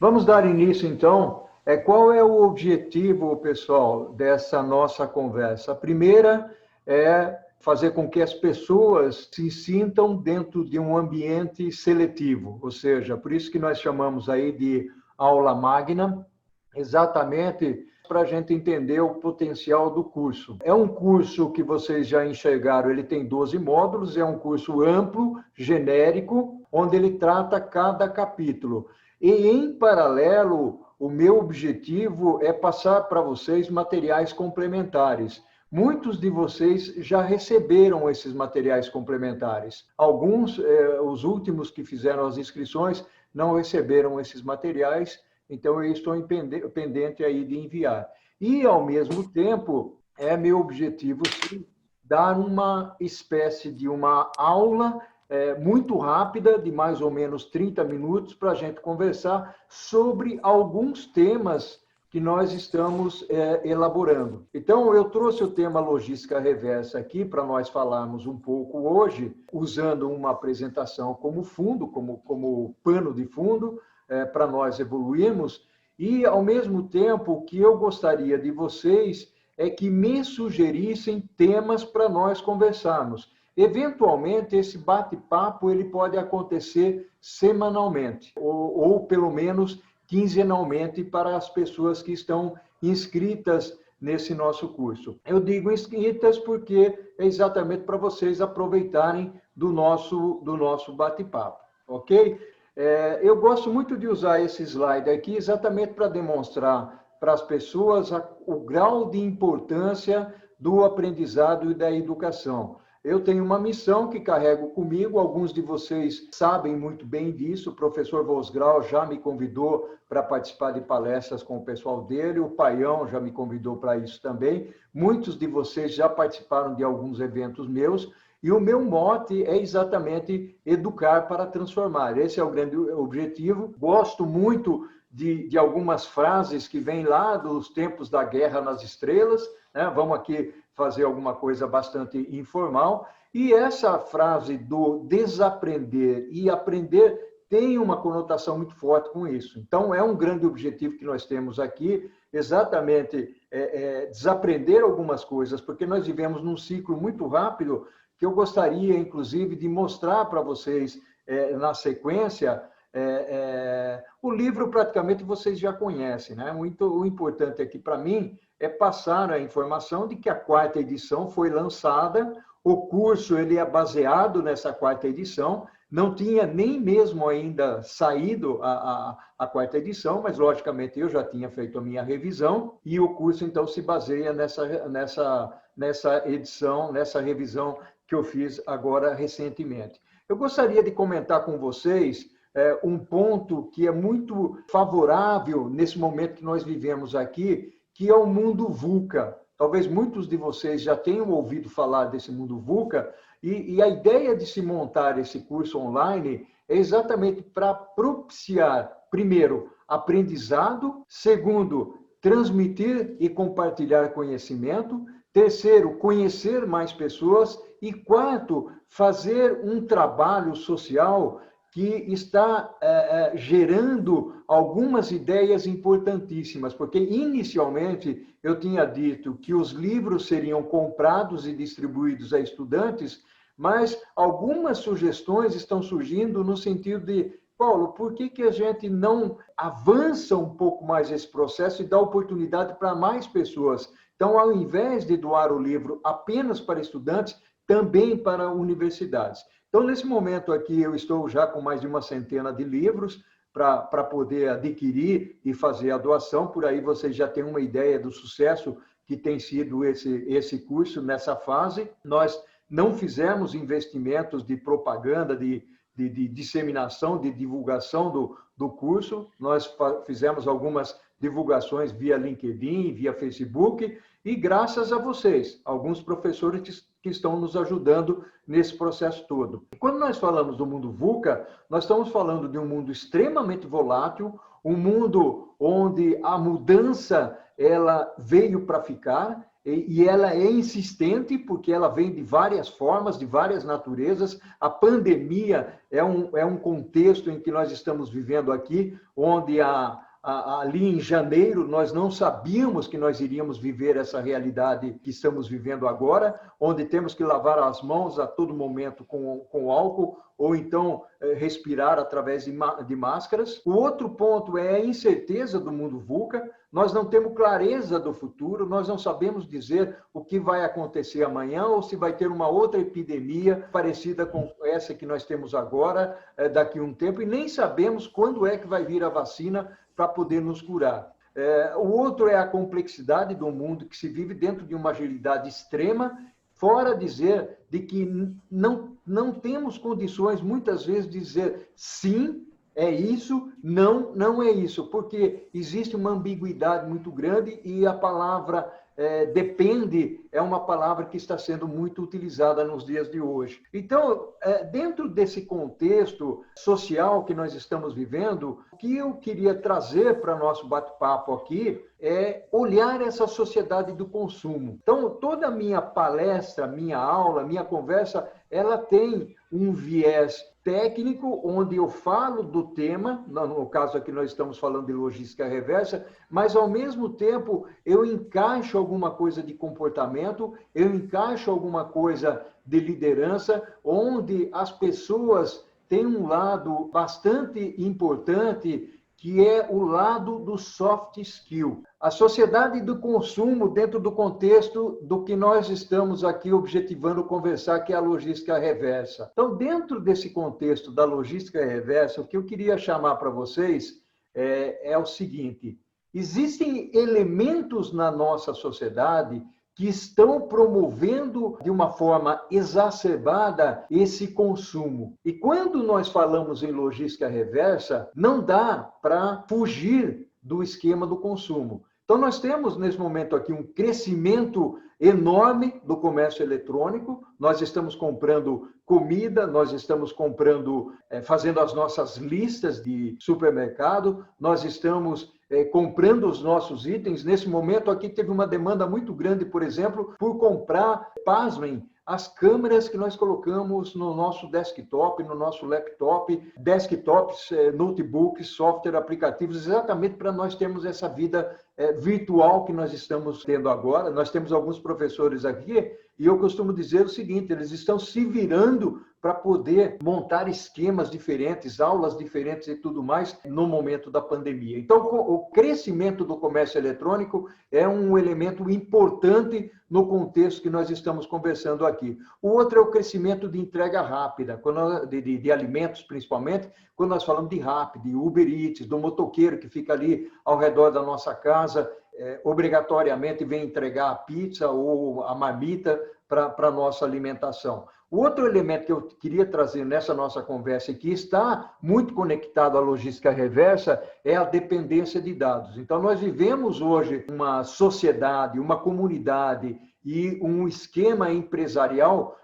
Vamos dar início, então. Qual é o objetivo, pessoal, dessa nossa conversa? A primeira é fazer com que as pessoas se sintam dentro de um ambiente seletivo, ou seja, por isso que nós chamamos aí de aula magna, exatamente para a gente entender o potencial do curso. É um curso que vocês já enxergaram, ele tem 12 módulos, é um curso amplo, genérico, onde ele trata cada capítulo. E, em paralelo, o meu objetivo é passar para vocês materiais complementares. Muitos de vocês já receberam esses materiais complementares. Alguns, os últimos que fizeram as inscrições, não receberam esses materiais, então eu estou pendente aí de enviar. E, ao mesmo tempo, é meu objetivo, sim, dar uma espécie de uma aula muito rápida, de mais ou menos 30 minutos, para a gente conversar sobre alguns temas que nós estamos elaborando. Então, eu trouxe o tema logística reversa aqui para nós falarmos um pouco hoje, usando uma apresentação como fundo, como pano de fundo, para nós evoluirmos, e, ao mesmo tempo, o que eu gostaria de vocês é que me sugerissem temas para nós conversarmos. Eventualmente, esse bate-papo ele pode acontecer semanalmente, ou pelo menos quinzenalmente para as pessoas que estão inscritas nesse nosso curso. Eu digo inscritas porque é exatamente para vocês aproveitarem do nosso bate-papo, ok? Eu gosto muito de usar esse slide aqui exatamente para demonstrar para as pessoas o grau de importância do aprendizado e da educação. Eu tenho uma missão que carrego comigo, alguns de vocês sabem muito bem disso, o professor Vosgrau já me convidou para participar de palestras com o pessoal dele, o Paião já me convidou para isso também, muitos de vocês já participaram de alguns eventos meus, e o meu mote é exatamente educar para transformar, esse é o grande objetivo. Gosto muito de algumas frases que vêm lá dos tempos da Guerra nas Estrelas, né? Vamos aqui fazer alguma coisa bastante informal. E essa frase do desaprender e aprender tem uma conotação muito forte com isso. Então, é um grande objetivo que nós temos aqui, exatamente desaprender algumas coisas, porque nós vivemos num ciclo muito rápido, que eu gostaria, inclusive, de mostrar para vocês na sequência. O livro, praticamente, vocês já conhecem, né? O importante aqui, para mim, é passar a informação de que a 4ª edição foi lançada, o curso ele é baseado nessa 4ª edição, não tinha nem mesmo ainda saído a 4ª edição, mas, logicamente, eu já tinha feito a minha revisão, e o curso, então, se baseia nessa edição, nessa revisão que eu fiz agora recentemente. Eu gostaria de comentar com vocês um ponto que é muito favorável nesse momento que nós vivemos aqui, que é o mundo VUCA. Talvez muitos de vocês já tenham ouvido falar desse mundo VUCA, e a ideia de se montar esse curso online é exatamente para propiciar, primeiro, aprendizado, segundo, transmitir e compartilhar conhecimento, terceiro, conhecer mais pessoas, e quarto, fazer um trabalho social que está gerando algumas ideias importantíssimas, porque inicialmente eu tinha dito que os livros seriam comprados e distribuídos a estudantes, mas algumas sugestões estão surgindo no sentido de, Paulo, por que a gente não avança um pouco mais esse processo e dá oportunidade para mais pessoas? Então, ao invés de doar o livro apenas para estudantes, também para universidades. Então, nesse momento aqui, eu estou já com mais de uma centena de livros para poder adquirir e fazer a doação. Por aí vocês já têm uma ideia do sucesso que tem sido esse curso nessa fase. Nós não fizemos investimentos de propaganda, de disseminação, de divulgação do curso. Nós fizemos algumas divulgações via LinkedIn, via Facebook, e graças a vocês, alguns professores que estão nos ajudando nesse processo todo. Quando nós falamos do mundo VUCA, nós estamos falando de um mundo extremamente volátil, um mundo onde a mudança ela veio para ficar, e ela é insistente porque ela vem de várias formas, de várias naturezas. A pandemia é um contexto em que nós estamos vivendo aqui, onde ali em janeiro nós não sabíamos que nós iríamos viver essa realidade que estamos vivendo agora, onde temos que lavar as mãos a todo momento com álcool, ou então respirar através de máscaras. O outro ponto é a incerteza do mundo VUCA. Nós não temos clareza do futuro, nós não sabemos dizer o que vai acontecer amanhã ou se vai ter uma outra epidemia parecida com essa que nós temos agora, daqui a um tempo, e nem sabemos quando é que vai vir a vacina para poder nos curar. O outro é a complexidade do mundo que se vive dentro de uma agilidade extrema, fora dizer de que não temos condições, muitas vezes, de dizer sim, é isso, não, não é isso, porque existe uma ambiguidade muito grande e a palavra depende é uma palavra que está sendo muito utilizada nos dias de hoje. Então, dentro desse contexto social que nós estamos vivendo, o que eu queria trazer para nosso bate-papo aqui é olhar essa sociedade do consumo. Então, toda a minha palestra, minha aula, minha conversa, ela tem um viés técnico, onde eu falo do tema, no caso aqui nós estamos falando de logística reversa, mas ao mesmo tempo eu encaixo alguma coisa de comportamento, eu encaixo alguma coisa de liderança, onde as pessoas têm um lado bastante importante, que é o lado do soft skill. A sociedade do consumo dentro do contexto do que nós estamos aqui objetivando conversar, que é a logística reversa. Então, dentro desse contexto da logística reversa, o que eu queria chamar para vocês é o seguinte: existem elementos na nossa sociedade que estão promovendo de uma forma exacerbada esse consumo. E quando nós falamos em logística reversa, não dá para fugir do esquema do consumo. Então, nós temos, nesse momento aqui, um crescimento enorme do comércio eletrônico. Nós estamos comprando comida, nós estamos comprando, fazendo as nossas listas de supermercado, nós estamos comprando os nossos itens. Nesse momento aqui teve uma demanda muito grande, por exemplo, por comprar, pasmem, as câmeras que nós colocamos no nosso desktop, no nosso laptop, desktops, notebooks, software, aplicativos, exatamente para nós termos essa vida virtual que nós estamos tendo agora. Nós temos alguns professores aqui e eu costumo dizer o seguinte: eles estão se virando para poder montar esquemas diferentes, aulas diferentes e tudo mais no momento da pandemia. Então, o crescimento do comércio eletrônico é um elemento importante no contexto que nós estamos conversando aqui. O outro é o crescimento de entrega rápida, de alimentos principalmente, quando nós falamos de Rappi, de Uber Eats, do motoqueiro que fica ali ao redor da nossa casa, obrigatoriamente vem entregar a pizza ou a marmita para a nossa alimentação. O outro elemento que eu queria trazer nessa nossa conversa e que está muito conectado à logística reversa é a dependência de dados. Então, nós vivemos hoje uma sociedade, uma comunidade e um esquema empresarial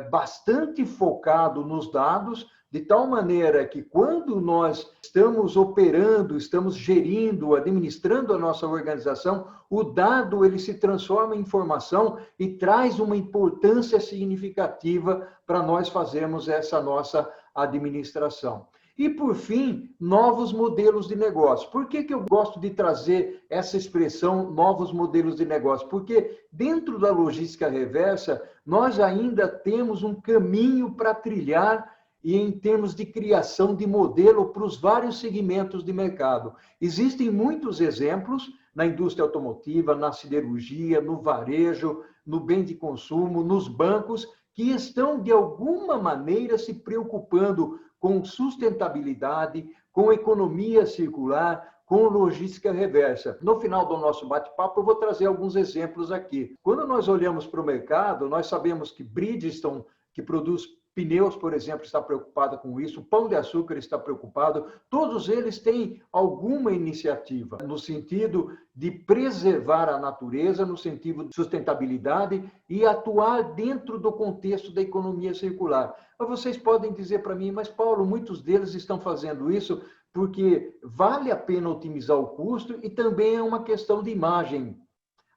bastante focado nos dados, de tal maneira que quando nós estamos operando, estamos gerindo, administrando a nossa organização, o dado ele se transforma em informação e traz uma importância significativa para nós fazermos essa nossa administração. E, por fim, novos modelos de negócio. Por que eu gosto de trazer essa expressão, novos modelos de negócio? Porque dentro da logística reversa, nós ainda temos um caminho para trilhar e em termos de criação de modelo para os vários segmentos de mercado. Existem muitos exemplos na indústria automotiva, na siderurgia, no varejo, no bem de consumo, nos bancos, que estão, de alguma maneira, se preocupando com sustentabilidade, com economia circular, com logística reversa. No final do nosso bate-papo, eu vou trazer alguns exemplos aqui. Quando nós olhamos para o mercado, nós sabemos que Bridgestone, que produz pneus, por exemplo, está preocupado com isso, o Pão de Açúcar está preocupado, todos eles têm alguma iniciativa no sentido de preservar a natureza, no sentido de sustentabilidade e atuar dentro do contexto da economia circular. Mas vocês podem dizer para mim, mas Paulo, muitos deles estão fazendo isso porque vale a pena otimizar o custo e também é uma questão de imagem.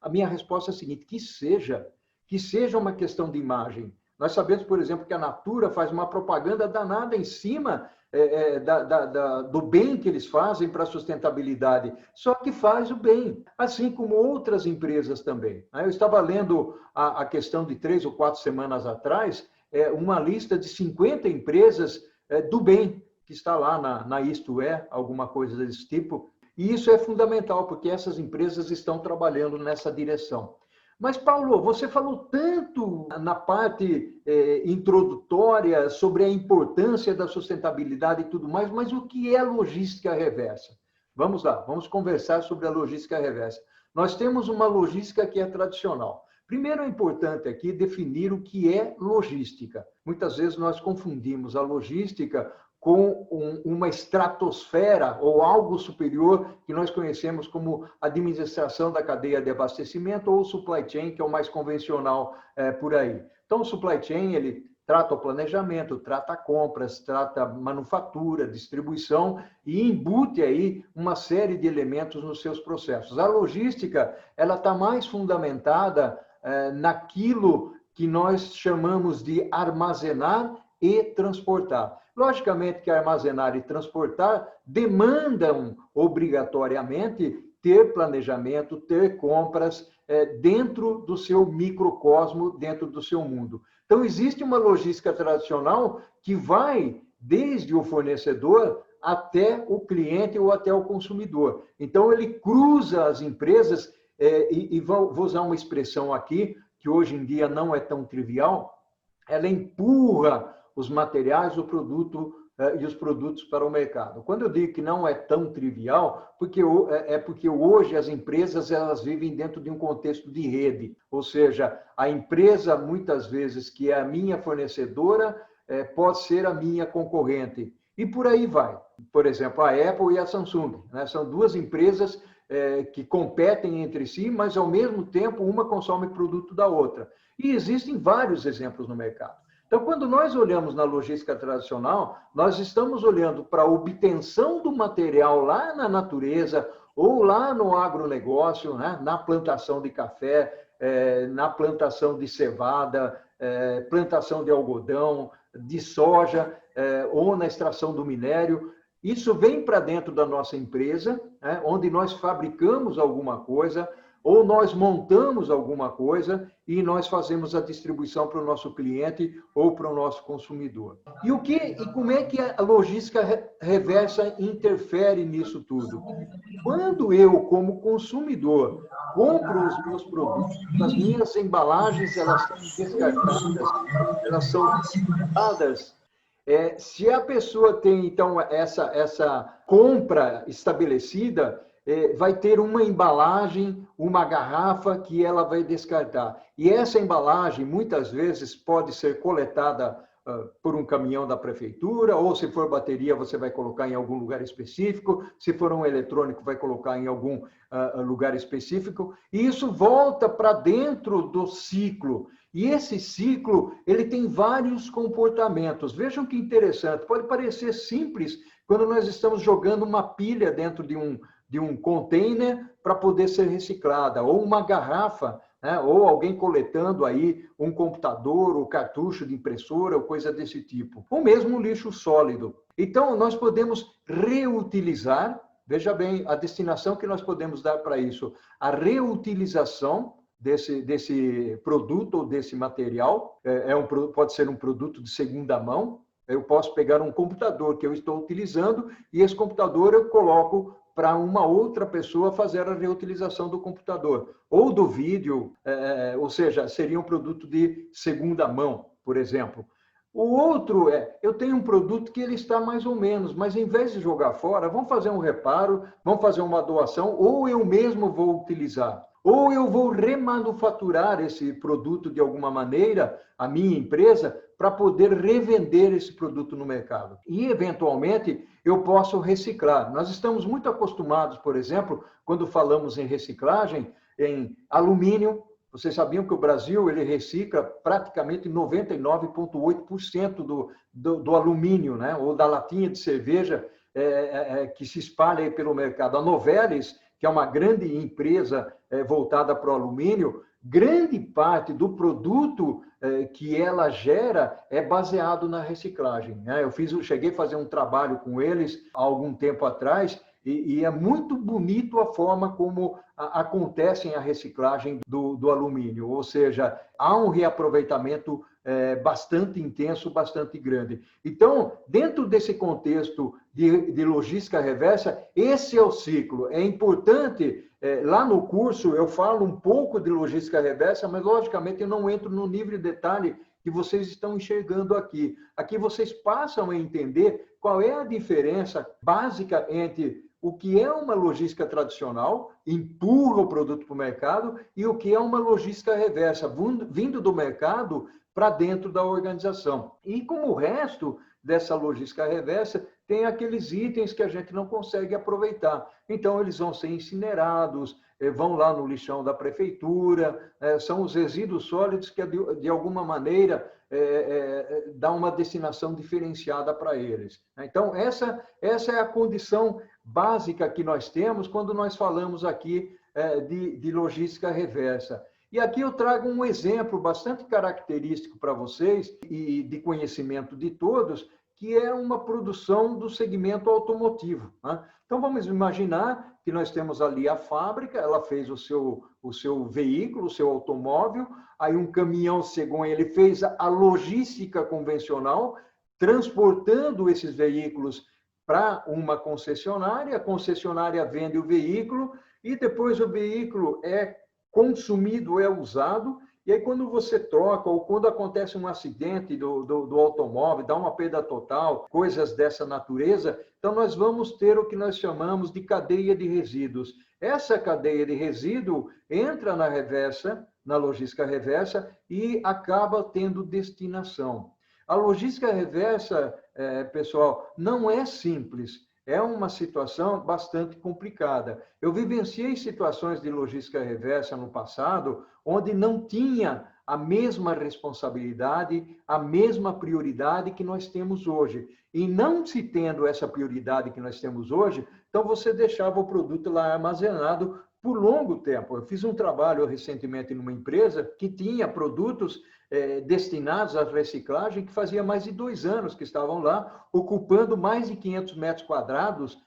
A minha resposta é a seguinte, que seja uma questão de imagem. Nós sabemos, por exemplo, que a Natura faz uma propaganda danada em cima do bem que eles fazem para a sustentabilidade, só que faz o bem, assim como outras empresas também. Eu estava lendo a questão de 3 ou 4 semanas atrás, uma lista de 50 empresas do bem, que está lá na Isto É, alguma coisa desse tipo, e isso é fundamental, porque essas empresas estão trabalhando nessa direção. Mas, Paulo, você falou tanto na parte introdutória sobre a importância da sustentabilidade e tudo mais, mas o que é logística reversa? Vamos lá, vamos conversar sobre a logística reversa. Nós temos uma logística que é tradicional. Primeiro é importante aqui definir o que é logística. Muitas vezes nós confundimos a logística com uma estratosfera ou algo superior que nós conhecemos como administração da cadeia de abastecimento ou supply chain, que é o mais convencional por aí. Então, o supply chain, ele trata o planejamento, trata compras, trata manufatura, distribuição e embute aí uma série de elementos nos seus processos. A logística, ela está mais fundamentada naquilo que nós chamamos de armazenar e transportar. Logicamente que armazenar e transportar demandam obrigatoriamente ter planejamento, ter compras dentro do seu microcosmo, dentro do seu mundo. Então, existe uma logística tradicional que vai desde o fornecedor até o cliente ou até o consumidor. Então, ele cruza as empresas, e vou usar uma expressão aqui, que hoje em dia não é tão trivial, ela empurra os materiais, o produto e os produtos para o mercado. Quando eu digo que não é tão trivial, porque hoje as empresas elas vivem dentro de um contexto de rede, ou seja, a empresa muitas vezes que é a minha fornecedora pode ser a minha concorrente e por aí vai. Por exemplo, a Apple e a Samsung, né? São duas empresas que competem entre si, mas ao mesmo tempo uma consome produto da outra. E existem vários exemplos no mercado. Então, quando nós olhamos na logística tradicional, nós estamos olhando para a obtenção do material lá na natureza ou lá no agronegócio, né? Na plantação de café, na plantação de cevada, plantação de algodão, de soja, ou na extração do minério. Isso vem para dentro da nossa empresa, né? Onde nós fabricamos alguma coisa, ou nós montamos alguma coisa e nós fazemos a distribuição para o nosso cliente ou para o nosso consumidor. E como é que a logística reversa interfere nisso tudo? Quando eu, como consumidor, compro os meus produtos, as minhas embalagens elas são descartadas, elas são recicladas. Se a pessoa tem, então, essa compra estabelecida, vai ter uma embalagem, uma garrafa que ela vai descartar. E essa embalagem, muitas vezes, pode ser coletada por um caminhão da prefeitura, ou se for bateria, você vai colocar em algum lugar específico, se for um eletrônico, vai colocar em algum lugar específico, e isso volta para dentro do ciclo. E esse ciclo, ele tem vários comportamentos. Vejam que interessante, pode parecer simples quando nós estamos jogando uma pilha dentro de um container para poder ser reciclada, ou uma garrafa, né? Ou alguém coletando aí um computador, ou cartucho de impressora, ou coisa desse tipo. Ou mesmo um lixo sólido. Então, nós podemos reutilizar, veja bem, a destinação que nós podemos dar para isso, a reutilização desse produto ou desse material, pode ser um produto de segunda mão. Eu posso pegar um computador que eu estou utilizando e esse computador eu coloco para uma outra pessoa fazer a reutilização do computador ou do vídeo, ou seja, seria um produto de segunda mão, por exemplo. O outro eu tenho um produto que ele está mais ou menos, mas em vez de jogar fora, vamos fazer um reparo, vamos fazer uma doação, ou eu mesmo vou utilizar. Ou eu vou remanufaturar esse produto de alguma maneira, a minha empresa, para poder revender esse produto no mercado. E, eventualmente, eu posso reciclar. Nós estamos muito acostumados, por exemplo, quando falamos em reciclagem, em alumínio. Vocês sabiam que o Brasil ele recicla praticamente 99,8% do alumínio, né? Ou da latinha de cerveja que se espalha aí pelo mercado. A Novelis que é uma grande empresa voltada para o alumínio, grande parte do produto que ela gera é baseado na reciclagem, né? Cheguei a fazer um trabalho com eles há algum tempo atrás, e é muito bonito a forma como acontece a reciclagem do alumínio, ou seja, há um reaproveitamento bastante intenso, bastante grande. Então, dentro desse contexto de logística reversa, esse é o ciclo. É importante, lá no curso eu falo um pouco de logística reversa, mas logicamente eu não entro no nível de detalhe que vocês estão enxergando aqui. Aqui vocês passam a entender qual é a diferença básica entre o que é uma logística tradicional, empurra o produto para o mercado, e o que é uma logística reversa, vindo do mercado para dentro da organização. E como o resto dessa logística reversa, tem aqueles itens que a gente não consegue aproveitar. Então, eles vão ser incinerados, vão lá no lixão da prefeitura, são os resíduos sólidos que, de alguma maneira, dá uma destinação diferenciada para eles. Então, essa é a condição básica que nós temos quando nós falamos aqui de logística reversa. E aqui eu trago um exemplo bastante característico para vocês e de conhecimento de todos, que é uma produção do segmento automotivo, né? Então, vamos imaginar que nós temos ali a fábrica, ela fez o seu veículo, o seu automóvel, aí um caminhão chegou, ele fez a logística convencional, transportando esses veículos para uma concessionária, a concessionária vende o veículo e depois o veículo é consumido, é usado, e aí quando você troca ou quando acontece um acidente do automóvel, dá uma perda total, coisas dessa natureza, então nós vamos ter o que nós chamamos de cadeia de resíduos. Essa cadeia de resíduo entra na reversa, na logística reversa, e acaba tendo destinação. A logística reversa, pessoal, não é simples. É uma situação bastante complicada. Eu vivenciei situações de logística reversa no passado, onde não tinha a mesma responsabilidade, a mesma prioridade que nós temos hoje. E não se tendo essa prioridade que nós temos hoje, então você deixava o produto lá armazenado por longo tempo. Eu fiz um trabalho recentemente numa empresa que tinha produtos destinados à reciclagem que fazia mais de 2 anos que estavam lá, ocupando mais de 500 metros quadrados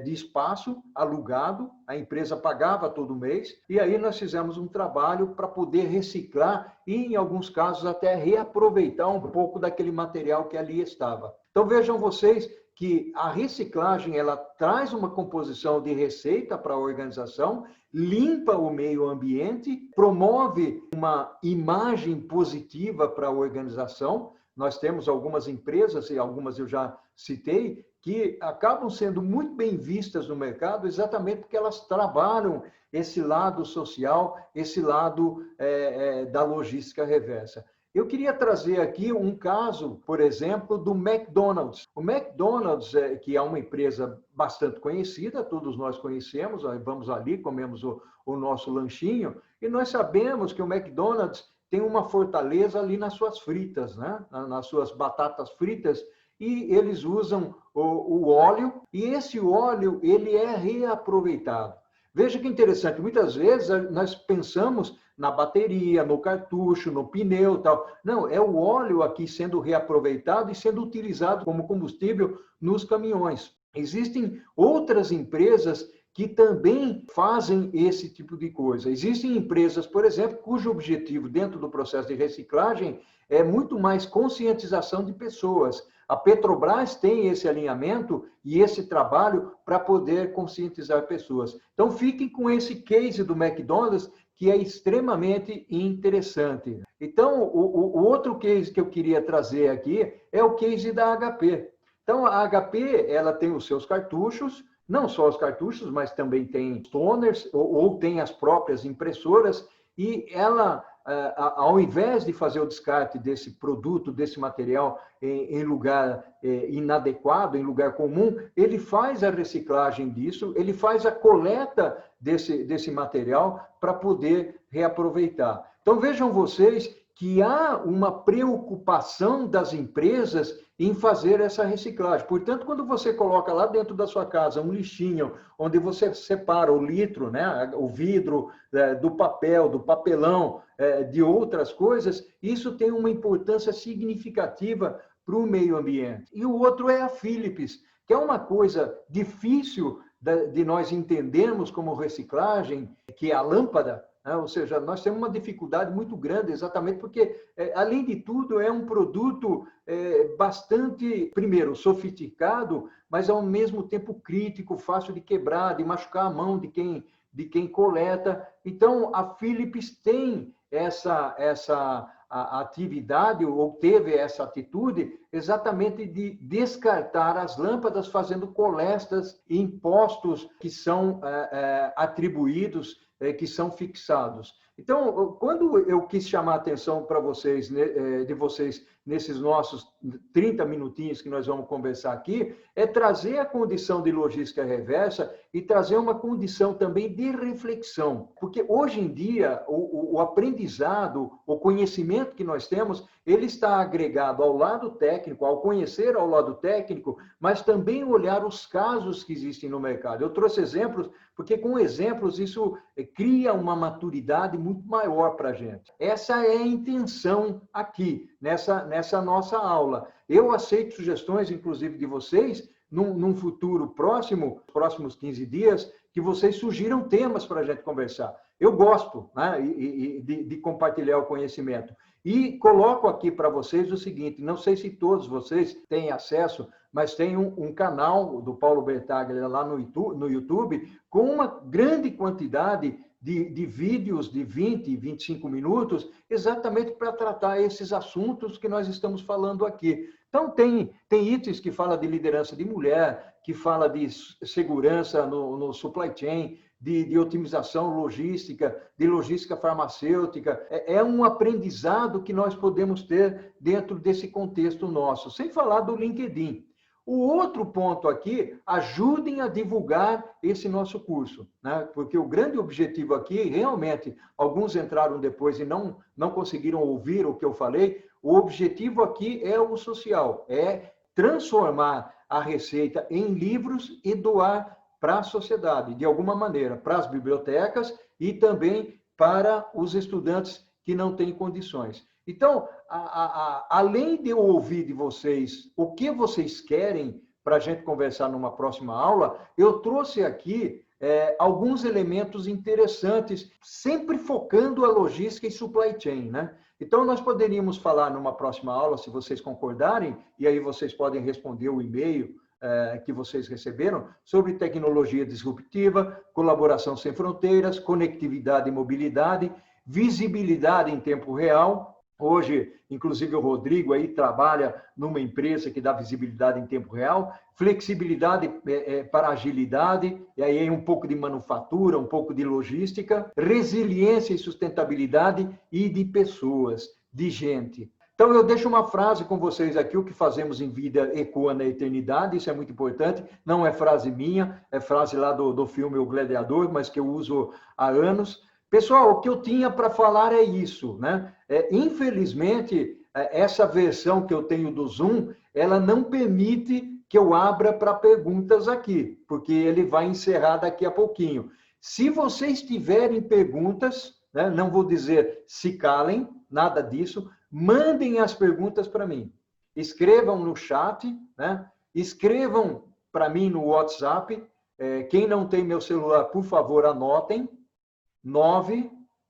de espaço alugado, a empresa pagava todo mês, e aí nós fizemos um trabalho para poder reciclar e, em alguns casos, até reaproveitar um pouco daquele material que ali estava. Então, vejam vocês que a reciclagem ela traz uma composição de receita para a organização, limpa o meio ambiente, promove uma imagem positiva para a organização. Nós temos algumas empresas, e algumas eu já citei, que acabam sendo muito bem vistas no mercado exatamente porque elas trabalham esse lado social, esse lado da logística reversa. Eu queria trazer aqui um caso, por exemplo, do McDonald's. O McDonald's, que é uma empresa bastante conhecida, todos nós conhecemos, vamos ali, comemos o nosso lanchinho, e nós sabemos que o McDonald's tem uma fortaleza ali nas suas fritas, né? Nas suas batatas fritas, e eles usam o óleo, e esse óleo ele é reaproveitado. Veja que interessante, muitas vezes nós pensamos na bateria, no cartucho, no pneu e tal. Não, é o óleo aqui sendo reaproveitado e sendo utilizado como combustível nos caminhões. Existem outras empresas que também fazem esse tipo de coisa. Existem empresas, por exemplo, cujo objetivo dentro do processo de reciclagem é muito mais conscientização de pessoas. A Petrobras tem esse alinhamento e esse trabalho para poder conscientizar pessoas. Então, fiquem com esse case do McDonald's, que é extremamente interessante. Então, o outro case que eu queria trazer aqui é o case da HP. Então, a HP ela tem os seus cartuchos, não só os cartuchos, mas também tem toners ou tem as próprias impressoras, e ela, ao invés de fazer o descarte desse produto, desse material em lugar inadequado, em lugar comum, ele faz a reciclagem disso, ele faz a coleta desse material para poder reaproveitar. Então, vejam vocês que há uma preocupação das empresas em fazer essa reciclagem. Portanto, quando você coloca lá dentro da sua casa um lixinho, onde você separa o litro, né, o vidro, do papel, do papelão, de outras coisas, isso tem uma importância significativa para o meio ambiente. E o outro é a Philips, que é uma coisa difícil de nós entendermos como reciclagem, que é a lâmpada, né? Ou seja, nós temos uma dificuldade muito grande, exatamente porque, além de tudo, é um produto bastante, primeiro, sofisticado, mas ao mesmo tempo crítico, fácil de quebrar, de machucar a mão de quem coleta. Então, a Philips tem essa a atividade, ou teve essa atitude, exatamente de descartar as lâmpadas, fazendo coletas em postos que são atribuídos, que são fixados. Então, quando eu quis chamar a atenção para vocês, de vocês, nesses nossos 30 minutinhos que nós vamos conversar aqui, é trazer a condição de logística reversa e trazer uma condição também de reflexão. Porque hoje em dia, o aprendizado, o conhecimento que nós temos, ele está agregado ao lado técnico, ao conhecer ao lado técnico, mas também olhar os casos que existem no mercado. Eu trouxe exemplos, porque com exemplos isso cria uma maturidade muito maior para a gente. Essa é a intenção aqui, nessa nossa aula. Eu aceito sugestões, inclusive, de vocês, num futuro próximo, próximos 15 dias, que vocês sugiram temas para a gente conversar. Eu gosto, né, de compartilhar o conhecimento. E coloco aqui para vocês o seguinte, não sei se todos vocês têm acesso, mas tem um canal do Paulo Bertaglia lá no YouTube, com uma grande quantidade de vídeos de 20, 25 minutos, exatamente para tratar esses assuntos que nós estamos falando aqui. Então, tem itens que fala de liderança de mulher, que fala de segurança no supply chain, de otimização logística, de logística farmacêutica. É um aprendizado que nós podemos ter dentro desse contexto nosso, sem falar do LinkedIn. O outro ponto aqui, ajudem a divulgar esse nosso curso, né? Porque o grande objetivo aqui, realmente, alguns entraram depois e não conseguiram ouvir o que eu falei, o objetivo aqui é o social, é transformar a receita em livros e doar para a sociedade, de alguma maneira, para as bibliotecas e também para os estudantes que não têm condições. Então, além de eu ouvir de vocês o que vocês querem para a gente conversar numa próxima aula, eu trouxe aqui alguns elementos interessantes, sempre focando a logística e supply chain, né? Então, nós poderíamos falar numa próxima aula, se vocês concordarem, e aí vocês podem responder o e-mail que vocês receberam, sobre tecnologia disruptiva, colaboração sem fronteiras, conectividade e mobilidade, visibilidade em tempo real. Hoje, inclusive, o Rodrigo aí trabalha numa empresa que dá visibilidade em tempo real, flexibilidade para agilidade, e aí um pouco de manufatura, um pouco de logística, resiliência e sustentabilidade e de pessoas, de gente. Então, eu deixo uma frase com vocês aqui, o que fazemos em vida ecoa na eternidade, isso é muito importante, não é frase minha, é frase lá do filme O Gladiador, mas que eu uso há anos. Pessoal, o que eu tinha para falar é isso, né? Infelizmente, essa versão que eu tenho do Zoom, ela não permite que eu abra para perguntas aqui, porque ele vai encerrar daqui a pouquinho. Se vocês tiverem perguntas, né, não vou dizer se calem, nada disso, mandem as perguntas para mim. Escrevam no chat, né? Escrevam para mim no WhatsApp. Quem não tem meu celular, por favor, anotem.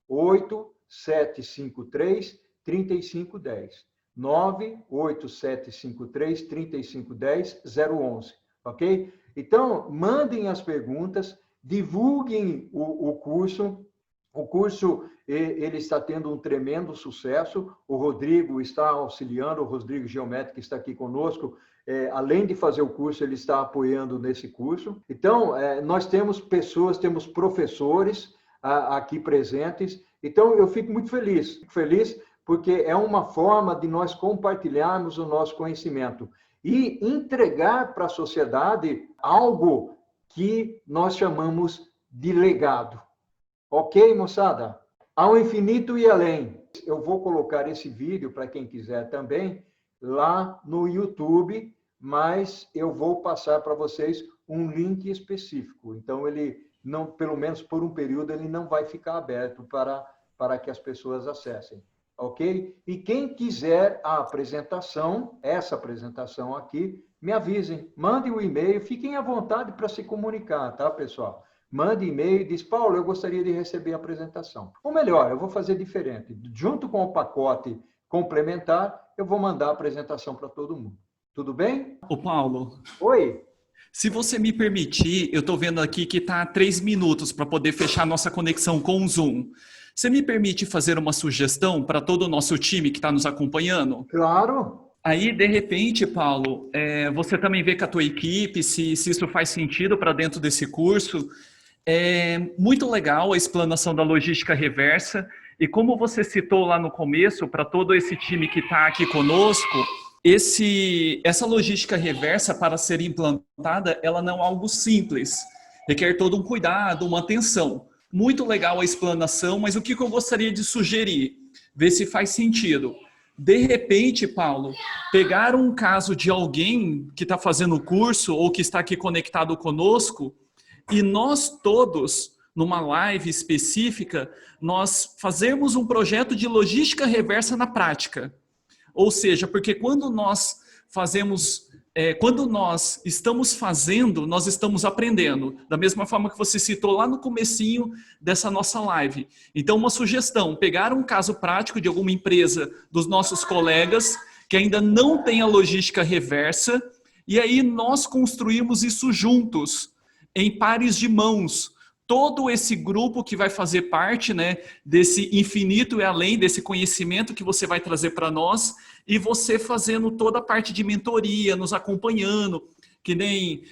98753-3510. 98753-3510, 011. Ok? Então, mandem as perguntas, divulguem o curso. O curso ele está tendo um tremendo sucesso. O Rodrigo está auxiliando, o Rodrigo Geométrico está aqui conosco. Além de fazer o curso, ele está apoiando nesse curso. Então, nós temos pessoas, temos professores aqui presentes. Então, eu fico muito feliz porque é uma forma de nós compartilharmos o nosso conhecimento e entregar para a sociedade algo que nós chamamos de legado. Ok, moçada? Ao infinito e além. Eu vou colocar esse vídeo, para quem quiser também, lá no YouTube, mas eu vou passar para vocês um link específico. Então, ele não, pelo menos por um período, ele não vai ficar aberto para que as pessoas acessem. Ok? E quem quiser a apresentação, essa apresentação aqui, me avisem, mandem o e-mail, fiquem à vontade para se comunicar, tá, pessoal? Mande e-mail e diz, Paulo, eu gostaria de receber a apresentação. Ou melhor, eu vou fazer diferente. Junto com o pacote complementar, eu vou mandar a apresentação para todo mundo. Tudo bem? Ô, Paulo. Oi. Se você me permitir, eu estou vendo aqui que está 3 minutos para poder fechar nossa conexão com o Zoom. Você me permite fazer uma sugestão para todo o nosso time que está nos acompanhando? Claro. Aí, de repente, Paulo, você também vê com a tua equipe se isso faz sentido para dentro desse curso. É muito legal a explanação da logística reversa. E como você citou lá no começo, para todo esse time que está aqui conosco, essa logística reversa, para ser implantada, ela não é algo simples. Requer todo um cuidado, uma atenção. Muito legal a explanação, mas o que eu gostaria de sugerir? Ver se faz sentido. De repente, Paulo, pegar um caso de alguém que está fazendo o curso ou que está aqui conectado conosco e nós todos, numa live específica, nós fazermos um projeto de logística reversa na prática. Ou seja, porque quando nós estamos fazendo, nós estamos aprendendo. Da mesma forma que você citou lá no comecinho dessa nossa live. Então, uma sugestão, pegar um caso prático de alguma empresa dos nossos colegas que ainda não tem a logística reversa, e aí nós construímos isso juntos, em pares de mãos. Todo esse grupo que vai fazer parte, né, desse infinito e além, desse conhecimento que você vai trazer para nós, e você fazendo toda a parte de mentoria, nos acompanhando, que nem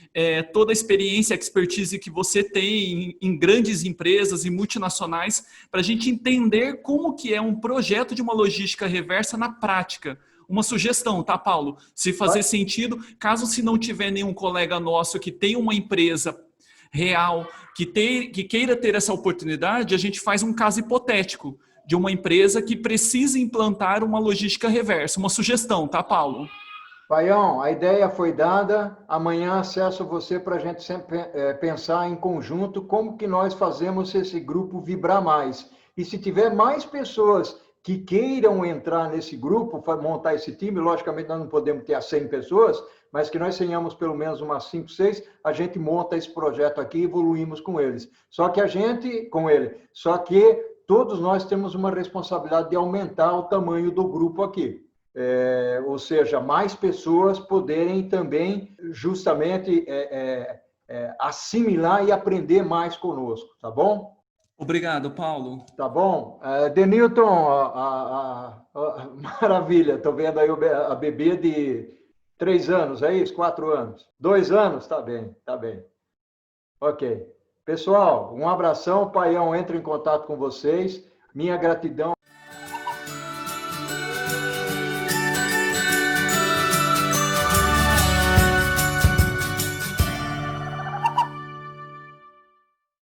toda a experiência, expertise que você tem em grandes empresas e multinacionais, para a gente entender como que é um projeto de uma logística reversa na prática. Uma sugestão, tá, Paulo? Se fazer sentido, caso se não tiver nenhum colega nosso que tem uma empresa real, que queira ter essa oportunidade, a gente faz um caso hipotético de uma empresa que precisa implantar uma logística reversa. Uma sugestão, tá, Paulo? Paião, a ideia foi dada. Amanhã acesso você para a gente sempre pensar em conjunto como que nós fazemos esse grupo vibrar mais. E se tiver mais pessoas que queiram entrar nesse grupo, montar esse time, logicamente nós não podemos ter as 100 pessoas, mas que nós tenhamos pelo menos umas 5, 6, a gente monta esse projeto aqui e evoluímos com eles. Só que todos nós temos uma responsabilidade de aumentar o tamanho do grupo aqui. Ou seja, mais pessoas poderem também justamente assimilar e aprender mais conosco, tá bom? Obrigado, Paulo. Tá bom. Denilton, maravilha, estou vendo aí a bebê de 3 anos, é isso? 4 anos? 2 anos? Tá bem, tá bem. Ok. Pessoal, um abração, o Paião entra em contato com vocês. Minha gratidão